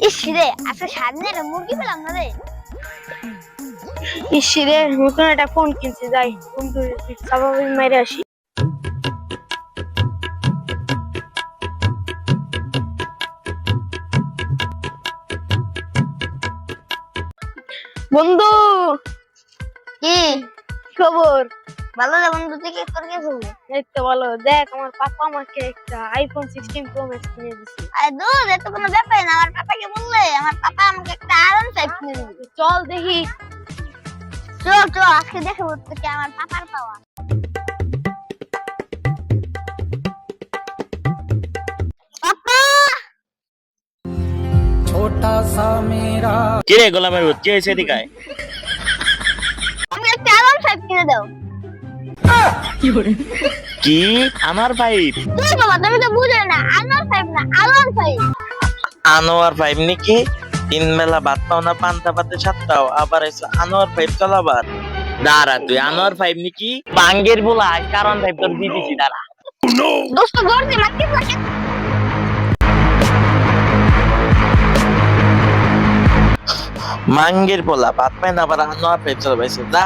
ইস রে, আজকে সারাদিন একটা মুরগি পেলাম না রে। ইস রে, নতুন একটা ফোন কিনতে যাই, বন্ধু স্বাভাবিক মেরে আসি। বন্ধু, কি খবর? ভালো রে বন্ধু, তুই কি তোর কি খবর? এই তো ভালো। দেখ, আমার পাপা আমাকে একটা আইফোন 16 প্রো ম্যাক্স কিনে দিছে। আরে দূর, এত কোনো ব্যাপার না। আমার পাপাকে বললে আমার পাপা আমাকে একটা আয়রন সাইজ কিনে দিবে। চল দেখি। চল চল, আজকে দেখাবো তোকে আমার পাপার পাওয়া। পাপা, কি রে গোলামের ভূত, কি হয়েছে এদিকে আয়। আমাকে একটা আয়রন সাইজ কিনে দাও। কি আমার ভাইব? তুই বাবা, তুমি তো বুঝলে না, আয়রন সাইজ না, আয়রন সাইজ। আনোয়ার ভাইব নাকি? তিন বেলা ভাত পাও না, পান্তা পাতে সাত পাও, আবার এসে আনোয়ার ভাইব চলাবার। দাঁড়া, তুই আনোয়ার ভাইব নাকি? বাঙ্গের বলা কারণ ভাইব তোর দিতেছি, দাঁড়া। দোস্ত গর্দে মারতে থাকে। মাঙ্গের পোলা ভাত পায় না, আবার আনোয়ার ভাইব চলাবাইছে, যা।